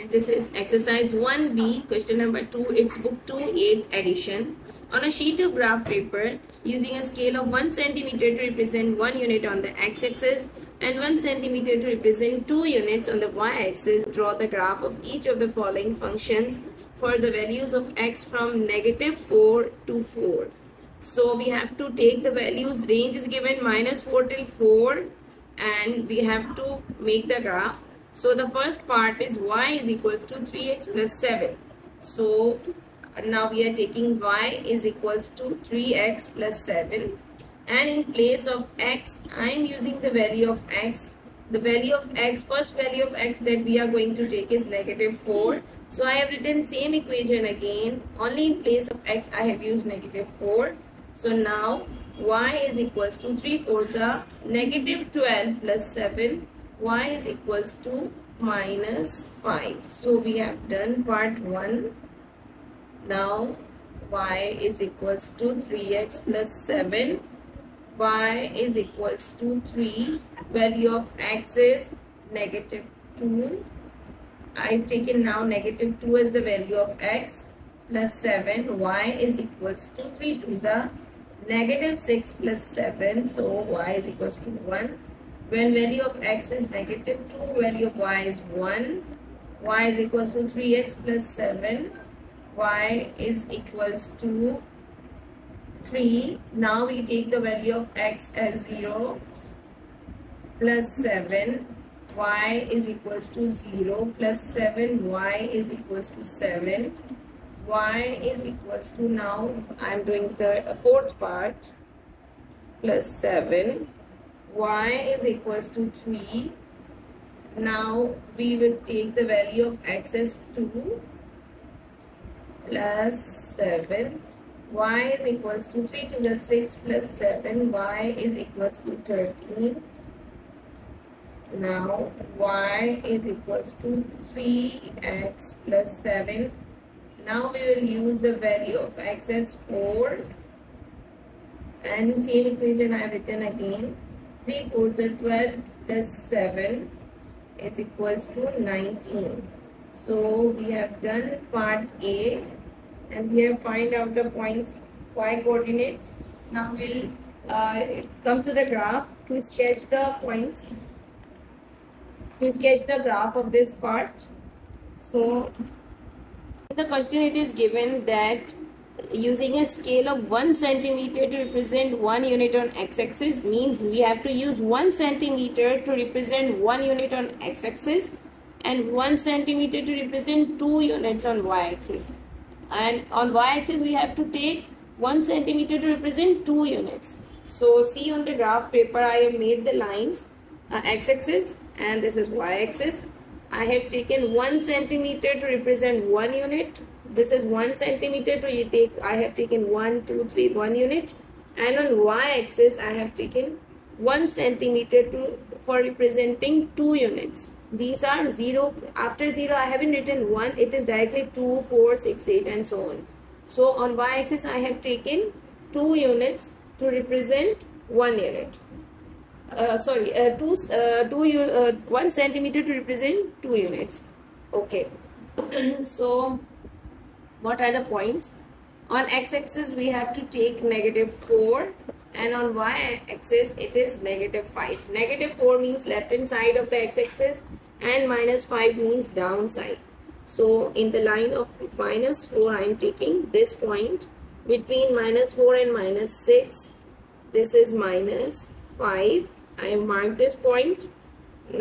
This is exercise 1B, question number 2. It's book 2, 8th edition. On a sheet of graph paper, using a scale of 1 centimeter to represent 1 unit on the x-axis and 1 centimeter to represent 2 units on the y-axis, draw the graph of each of the following functions for the values of x from -4 to 4. So we have to take the values, range is given -4 till 4, and we have to make the graph. So the first part is y is equals to 3x plus 7. So now we are taking y is equals to 3x plus 7, and in place of x I am using the value of x. The value of x, first value of x that we are going to take is -4. So I have written same equation again, only in place of x I have used -4. So now y is equals to 3 fours are -12 plus 7. Y is equals to -5. So we have done part 1. Now y is equals to 3x plus 7. Y is equals to 3. Value of x is -2. I've taken now -2 as the value of x plus 7. Y is equals to 3 twos are -6 plus 7. So y is equals to 1. When value of x is -2, value of y is 1. Y is equals to 3x plus 7. Y is equals to 3. Now we take the value of x as 0 plus 7. Y is equals to 0 plus 7. Y is equals to 7. Y is equals to, now I am doing the fourth part, plus 7. Y is equals to 3. Now we will take the value of x as 2 plus 7. Y is equals to 3 to the 6 plus 7. Y is equals to 13. Now y is equals to 3x plus 7. Now we will use the value of x as 4, and same equation I have written again. 3 fours are 12 plus 7 is equals to 19. So we have done part A, and we have find out the points y coordinates. Now we'll come to the graph to sketch the points, to sketch the graph of this part. So in the question it is given that using a scale of 1 centimeter to represent 1 unit on x-axis, means we have to use 1 centimeter to represent 1 unit on x-axis and 1 centimeter to represent 2 units on y-axis. And on y-axis we have to take 1 centimeter to represent 2 units. So see on the graph paper I have made the lines, x-axis, and this is y-axis. I have taken 1 centimeter to represent 1 unit. This is 1 centimeter to take. I have taken 1, 2, 3, 1 unit, and on y-axis I have taken 1 centimeter for representing 2 units. These are 0. After 0 I haven't written 1. It is directly 2, 4, 6, 8, and so on. So on y-axis I have taken 2 units to represent 1 unit. 1 centimeter to represent 2 units. Okay. So what are the points? On x-axis we have to take -4, and on y-axis it is -5. -4 means left hand side of the x-axis, and -5 means downside. So in the line of -4 I am taking this point between -4 and -6. This is -5. I have marked this point.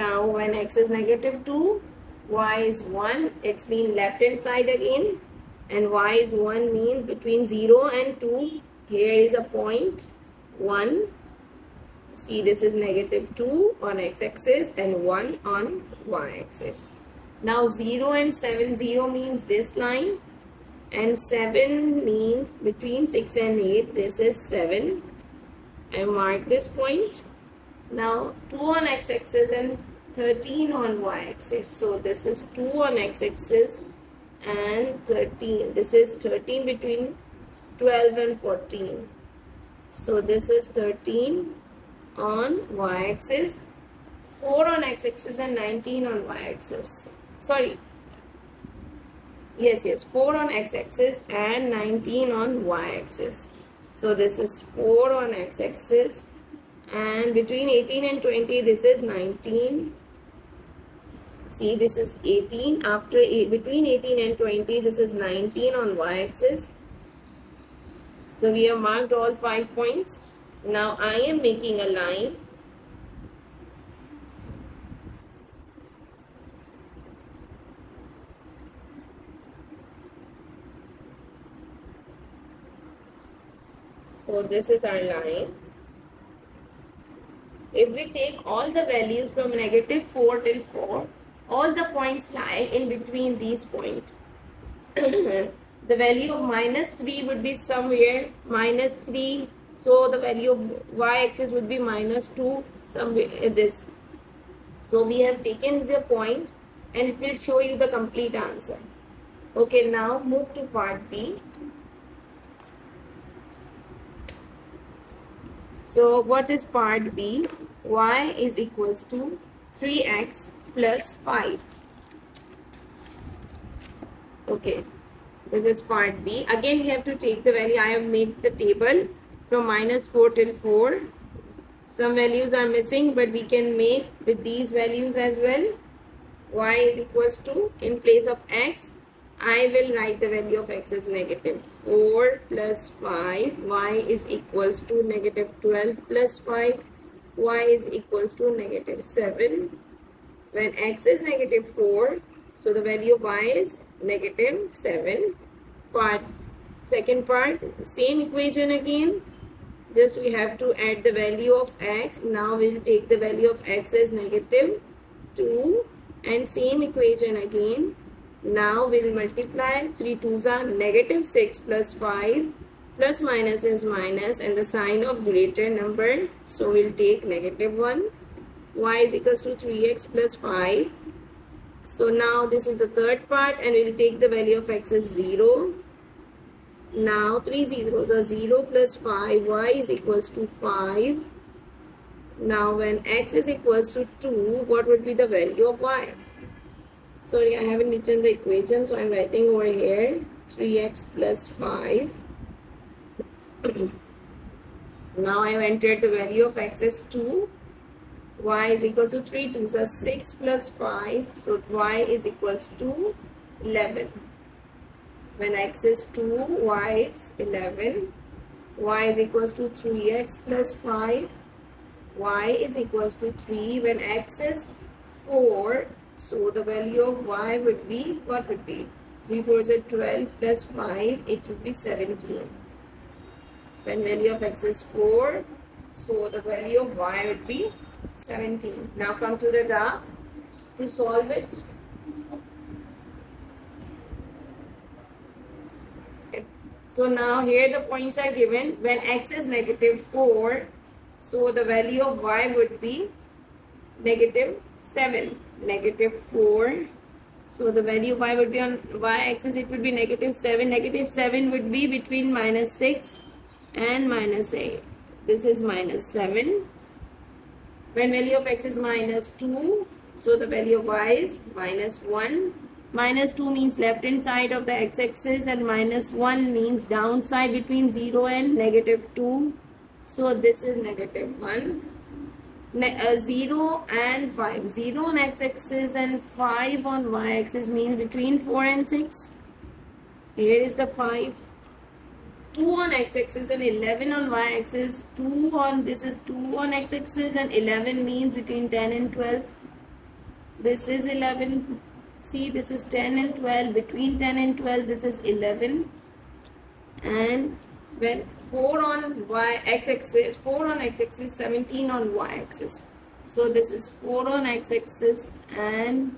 Now when x is -2, y is 1. It's been left hand side again, and y is 1 means between 0 and 2. Here is a point 1. See, this is -2 on x-axis and 1 on y-axis. Now 0 and 7, 0 means this line, and 7 means between 6 and 8. This is 7. I mark this point. Now 2 on x-axis and 13 on y-axis. So this is 2 on x-axis and 13. This is 13 between 12 and 14. So this is 13 on y-axis, 4 on x-axis, and 19 on y-axis. Sorry, Yes, 4 on x-axis and 19 on y-axis. So this is 4 on x-axis, and between 18 and 20 this is 19. See, this is 18. After between 18 and 20 this is 19 on y-axis. So we have marked all 5 points. Now I am making a line. So this is our line. If we take all the values from -4 till 4, all the points lie in between these points. The value of -3 would be somewhere -3. So the value of y-axis would be -2, somewhere this. So we have taken the point and it will show you the complete answer. Okay, now move to part B. So what is part B? Y is equals to 3x plus 5. Okay, this is part B. Again we have to take the value. I have made the table from -4 till 4. Some values are missing, but we can make with these values as well. Y is equals to, in place of x, I will write the value of x as -4 plus 5. Y is equals to -12 plus 5. Y is equals to -7. When x is -4, so the value of y is -7. Second part, same equation again. Just we have to add the value of x. Now we'll take the value of x as -2, and same equation again. Now we'll multiply. 3 2s are -6 plus 5. Plus minus is minus and the sign of greater number. So we'll take -1. Y is equals to 3x plus 5. So now this is the third part, and we'll take the value of x as 0. Now 3 zeros are 0 plus 5. Y is equals to 5. Now when x is equals to 2, what would be the value of y? Sorry, I haven't written the equation, so I'm writing over here 3x plus 5. Now I have entered the value of x as 2. Y is equals to 3 2s are 6 plus 5. So y is equals to 11. When x is 2, y is 11. Y is equals to 3x plus 5. Y is equals to 3. When x is 4, so the value of y would be, what would be? 3 4s are 12 plus 5, it would be 17. When value of x is 4, so the value of y would be 17. Now come to the graph to solve it. Okay. So now here the points are given. When x is -4, so the value of y would be -7. -4. So the value of y would be on y-axis, it would be -7. -7 would be between -6 and -8. This is -7. When value of x is -2, so the value of y is -1. -2 means left hand side of the x-axis, and -1 means downside between 0 and -2. So this is -1. 0 and 5. 0 on x-axis and 5 on y-axis means between 4 and 6. Here is the 5. 2 on x-axis and 11 on y-axis. 2 on, this is 2 on x-axis, and 11 means between 10 and 12. This is 11. See, this is 10 and 12. Between 10 and 12, this is 11. And when 4 on x-axis, 4 on x-axis, 17 on y-axis. So this is 4 on x-axis, and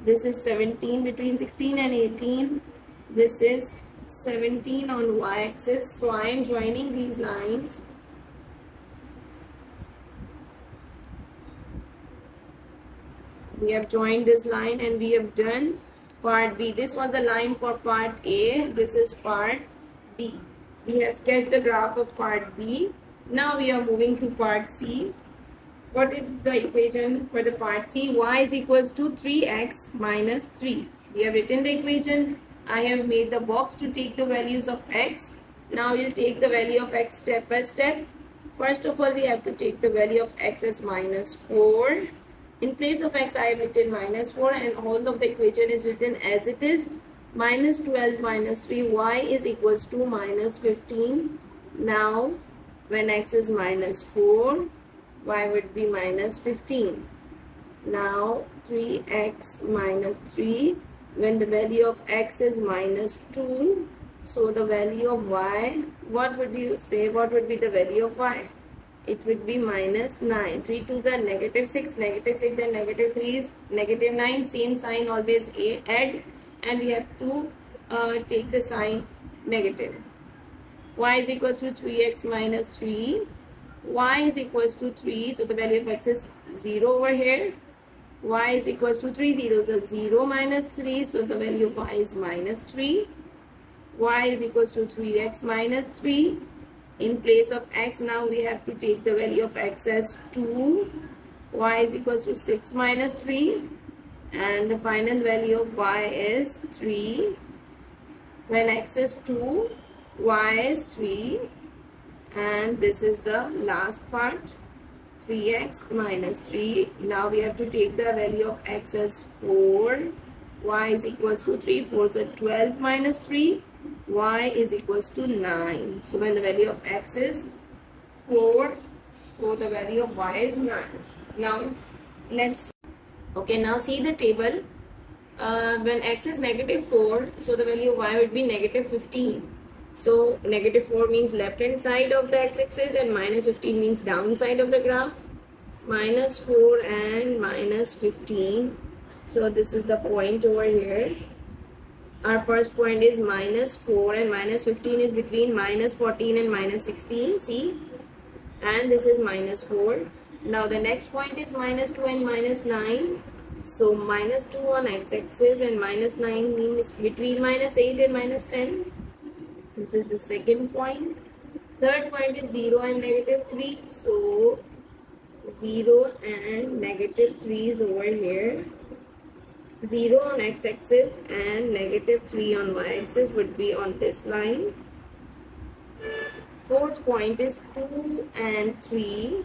this is 17 between 16 and 18. This is 17 on y-axis. So I am joining these lines. We have joined this line and we have done part B. This was the line for part A. This is part B. We have sketched the graph of part B. Now we are moving to part C. What is the equation for the part C? Y is equals to 3x minus 3. We have written the equation. I have made the box to take the values of x. Now we'll take the value of x step by step. First of all, we have to take the value of x as minus 4. In place of x, I have written minus 4 and whole of the equation is written as it is. Minus 12 minus 3, y is equals to minus 15. Now, when x is minus 4, y would be minus 15. Now, 3x minus 3, when the value of x is minus 2, so the value of y, what would you say? What would be the value of y? It would be minus 9. 3 2s are negative 6. Negative 6 and negative 3 is negative 9. Same sign always add. And we have to take the sign negative. Y is equals to 3x minus 3. Y is equals to 3. So the value of x is 0 over here. Y is equals to 3 zeros are 0 minus 3. So the value of y is minus 3. Y is equals to 3x minus 3. In place of x, now we have to take the value of x as 2. Y is equals to 6 minus 3. And the final value of y is 3. When x is 2, y is 3. And this is the last part, 3x minus 3. Now we have to take the value of x as 4. Y is equals to 3. 4 is 12 minus 3. Y is equals to 9. So when the value of x is 4, so the value of y is 9. Now let's, okay, now see the table. When x is negative 4, so the value of y would be negative 15. So negative 4 means left hand side of the x-axis and minus 15 means downside of the graph. Minus 4 and minus 15. So this is the point over here. Our first point is minus 4 and minus 15 is between minus 14 and minus 16. See? And this is minus 4. Now the next point is minus 2 and minus 9. So minus 2 on x-axis and minus 9 means between minus 8 and minus 10. This is the second point. Third point is 0 and negative 3. So 0 and negative 3 is over here. 0 on x-axis and negative 3 on y-axis would be on this line. Fourth point is 2 and 3.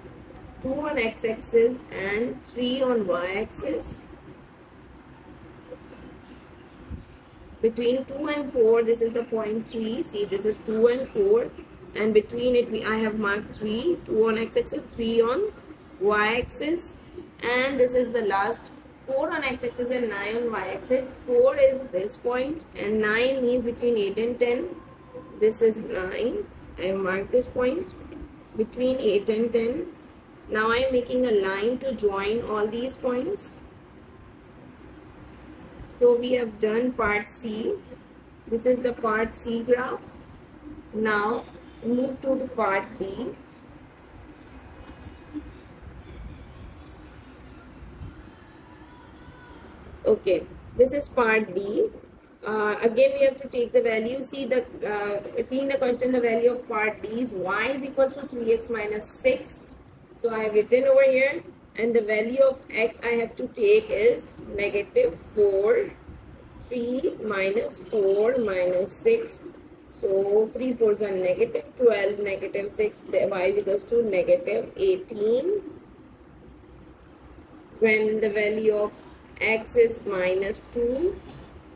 2 on x-axis and 3 on y-axis. Between 2 and 4, this is the point 3. See, this is 2 and 4. And between it, I have marked 3. 2 on x-axis, 3 on y-axis. And this is the last 4 on x-axis and 9 on y-axis. 4 is this point and 9 means between 8 and 10. This is 9. I have marked this point between 8 and 10. Now I am making a line to join all these points. So we have done part C. This is the part C graph. Now move to the part D. Okay, this is part D. Again, we have to take the value. See in the question, the value of part D is y is equals to 3x minus 6. So I have written over here, and the value of x I have to take is negative 4. 3 minus 4 minus 6. So 3 4s are negative 12, negative 6. Y is equals to negative 18. When the value of x is minus 2,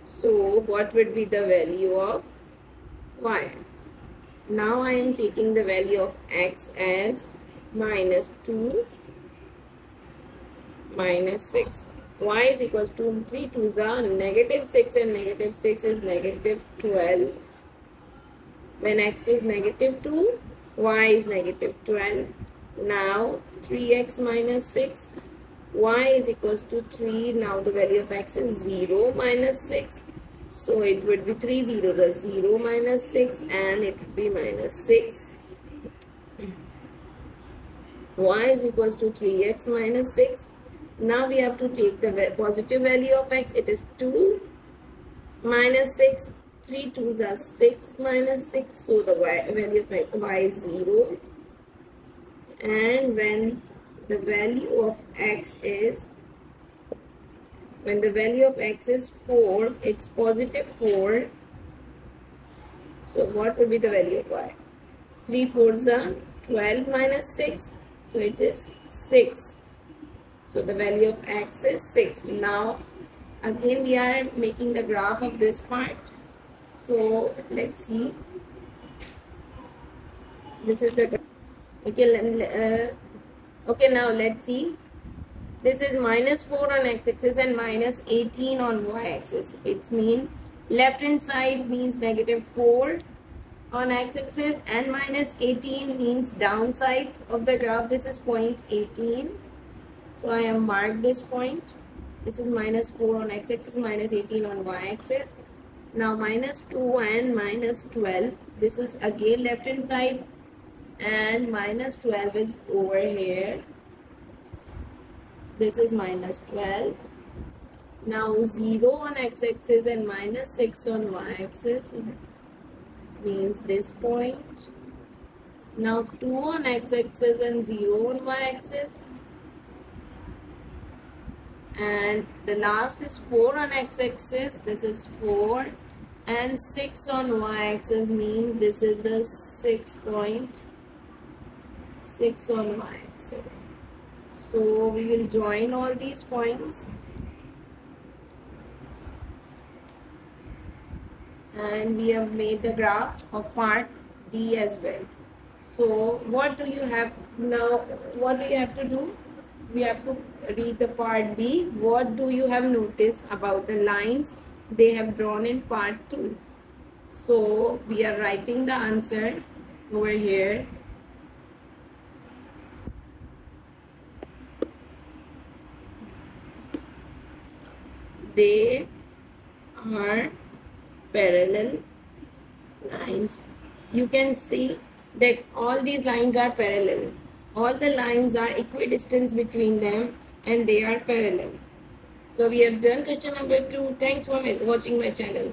so what would be the value of y? Now I am taking the value of x as minus 2 minus 6. Y is equals to 3 2s are negative 6 and negative 6 is negative 12. When x is negative 2, y is negative 12. Now 3x minus 6. Y is equals to 3. Now the value of x is 0 minus 6. So it would be 3 zeros are 0 minus 6 and it would be minus 6. Y is equals to 3x minus 6. Now we have to take the positive value of x. It is 2 minus 6. 3 2s are 6 minus 6. So the value of y is 0. And when the value of x is, when the value of x is 4, it's positive 4. So what would be the value of y? 3 4s are 12 minus 6. So it is 6. So the value of x is 6. Now again we are making the graph of this part. So let's see. This is the okay. Okay, now let's see. This is minus 4 on x-axis and minus 18 on y-axis. It means left hand side means negative 4 on x-axis and minus 18 means downside of the graph. This is point 18. So I have marked this point. This is minus 4 on x-axis, minus 18 on y-axis. Now minus 2 and minus 12. This is again left hand side and minus 12 is over here. This is minus 12. Now 0 on x-axis and minus 6 on y-axis means this point. Now 2 on x-axis and 0 on y-axis. And the last is 4 on x-axis. This is 4. And 6 on y-axis means this is the 6 point. 6 on y-axis. So we will join all these points and we have made the graph of part D as well. So what do you have now? What do you have to do? We have to read the part B. What do you have noticed about the lines they have drawn in part 2? So we are writing the answer over here. They are parallel lines. You can see that all these lines are parallel. All the lines are equidistant between them and they are parallel. So we have done question number 2. Thanks for watching my channel.